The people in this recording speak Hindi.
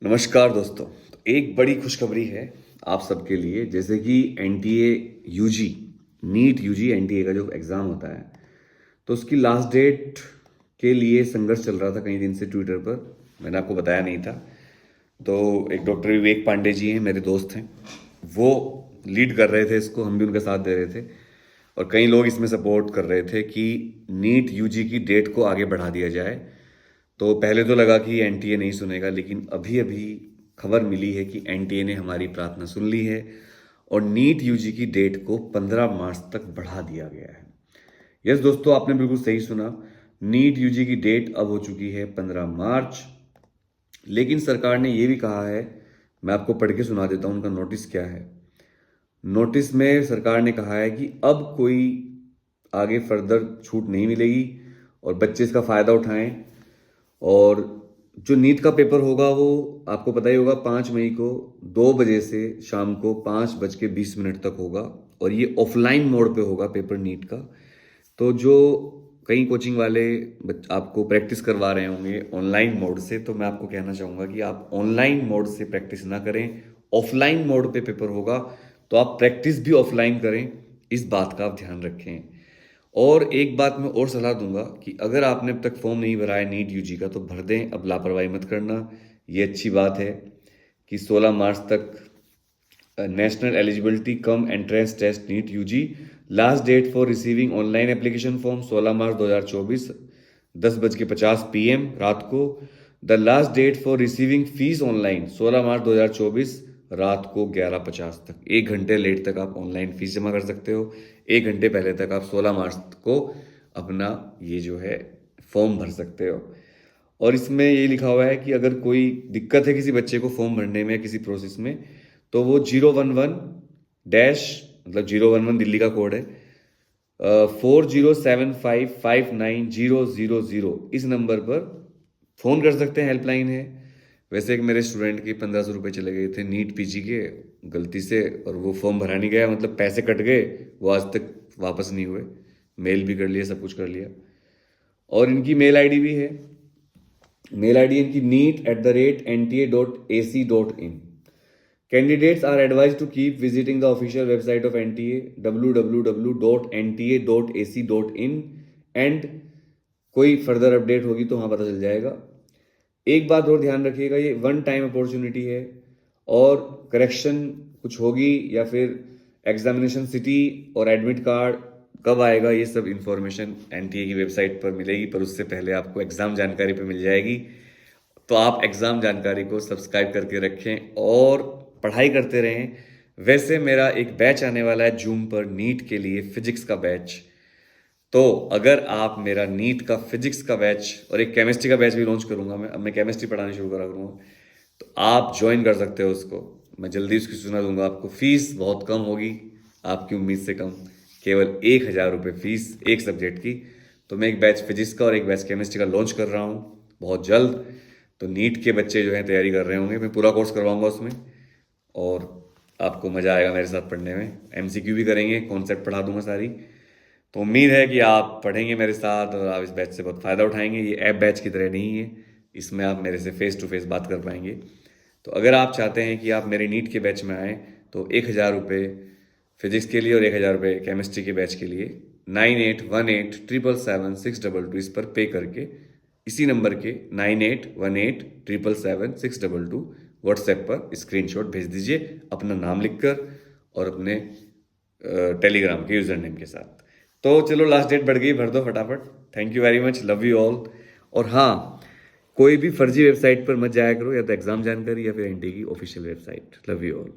नमस्कार दोस्तों। तो एक बड़ी खुशखबरी है आप सबके लिए। जैसे कि NTA UG, NEET UG NTA का जो एग्ज़ाम होता है, तो उसकी लास्ट डेट के लिए संघर्ष चल रहा था कई दिन से ट्विटर पर। मैंने आपको बताया नहीं था। तो एक डॉक्टर विवेक पांडे जी हैं, मेरे दोस्त हैं, वो लीड कर रहे थे इसको, हम भी उनका साथ दे रहे थे। और कई लोग इसमें सपोर्ट कर रहे थे कि नीट यूजी की डेट को आगे बढ़ा दिया जाए। तो पहले तो लगा कि एनटीए नहीं सुनेगा, लेकिन अभी अभी खबर मिली है कि एनटीए ने हमारी प्रार्थना सुन ली है और नीट यूजी की डेट को 15 मार्च तक बढ़ा दिया गया है। यस दोस्तों, आपने बिल्कुल सही सुना। नीट यूजी की डेट अब हो चुकी है 15 मार्च। लेकिन सरकार ने ये भी कहा है, मैं आपको पढ़ के सुना देता हूँ उनका नोटिस क्या है। नोटिस में सरकार ने कहा है कि अब कोई आगे फर्दर छूट नहीं मिलेगी और बच्चे इसका फ़ायदा उठाएं। और जो नीट का पेपर होगा वो आपको पता ही होगा, 5 मई को 2 बजे से शाम को 5:20 तक होगा। और ये ऑफलाइन मोड पे होगा पेपर नीट का। तो जो कई कोचिंग वाले आपको प्रैक्टिस करवा रहे होंगे ऑनलाइन मोड से, तो मैं आपको कहना चाहूँगा कि आप ऑनलाइन मोड से प्रैक्टिस ना करें। ऑफलाइन मोड पे पेपर होगा, तो आप प्रैक्टिस भी ऑफलाइन करें। इस बात का आप ध्यान रखें। और एक बात मैं और सलाह दूंगा कि अगर आपने अब तक फॉर्म नहीं भरा है नीट यूजी का, तो भर दें। अब लापरवाही मत करना। ये अच्छी बात है कि 16 मार्च तक national eligibility cum entrance test NEET UG, last date for receiving online application form 16 March 2024 10:50 PM रात को। The last date for receiving fees online 16 March 2024 रात को 11:50 तक। 1 घंटे लेट तक आप ऑनलाइन फीस जमा कर सकते हो। 1 घंटे पहले तक आप 16 मार्च को अपना ये जो है फॉर्म भर सकते हो। और इसमें ये लिखा हुआ है कि अगर कोई दिक्कत है किसी बच्चे को फॉर्म भरने में, किसी प्रोसेस में, तो वो 011 डैश, मतलब 011 दिल्ली का कोड है, 40755900 इस नंबर पर फ़ोन कर सकते हैं। हेल्पलाइन है। वैसे एक मेरे स्टूडेंट के 1500 रुपये चले गए थे नीट पीजी के गलती से, और वो फॉर्म भरा नहीं गया, मतलब पैसे कट गए, वो आज तक वापस नहीं हुए। मेल भी कर लिया, सब कुछ कर लिया। और इनकी मेल आईडी भी है। मेल आईडी इनकी neet@nta.ac.in। Candidates are advised to keep visiting the official website of NTA www.nta.ac.in and कोई फर्दर अपडेट होगी तो वहाँ पता चल जाएगा। एक बात और ध्यान रखिएगा, ये वन टाइम अपॉर्चुनिटी है। और करेक्शन कुछ होगी या फिर एग्जामिनेशन सिटी और एडमिट कार्ड कब आएगा, ये सब इन्फॉर्मेशन एनटीए की वेबसाइट पर मिलेगी, पर उससे पहले आपको एग्ज़ाम जानकारी पे मिल जाएगी। तो आप एग्ज़ाम जानकारी को सब्सक्राइब करके रखें और पढ़ाई करते रहें। वैसे मेरा एक बैच आने वाला है जूम पर नीट के लिए, फिजिक्स का बैच। तो अगर आप मेरा नीट का फिजिक्स का बैच और एक केमिस्ट्री का बैच भी लॉन्च करूंगा, मैं अब मैं केमिस्ट्री पढ़ानी शुरू करा करूँगा, तो आप ज्वाइन कर सकते हो उसको। मैं जल्दी उसकी सूचना दूंगा आपको। फीस बहुत कम होगी, आपकी उम्मीद से कम, केवल 1000 रुपये फीस एक सब्जेक्ट की। तो मैं एक बैच फिजिक्स का और एक बैच केमिस्ट्री का लॉन्च कर रहा हूँ बहुत जल्द। तो नीट के बच्चे जो हैं तैयारी कर रहे होंगे, मैं पूरा कोर्स करवाऊंगा उसमें, और आपको मज़ा आएगा मेरे साथ पढ़ने में। एमसीक्यू भी करेंगे, कॉन्सेप्ट पढ़ा दूंगा सारी। तो उम्मीद है कि आप पढ़ेंगे मेरे साथ और आप इस बैच से बहुत फ़ायदा उठाएंगे। ये ऐप बैच की तरह नहीं है, इसमें आप मेरे से फेस टू फेस बात कर पाएंगे। तो अगर आप चाहते हैं कि आप मेरे नीट के बैच में आएँ, तो 1000 रुपये फिजिक्स के लिए और 1000 रुपये केमिस्ट्री के बैच के लिए 9818777622 इस पर पे करके, इसी नंबर के 9818777622 व्हाट्सएप पर स्क्रीनशॉट भेज दीजिए अपना नाम लिखकर और अपने टेलीग्राम के यूज़र नेम के साथ। तो चलो, लास्ट डेट बढ़ गई, भर दो फटाफट। Thank you very much, love you all. और हाँ, कोई भी फर्जी वेबसाइट पर मत जाया करो, या तो एग्जाम जानकारी या फिर एनटी की official website. Love you all.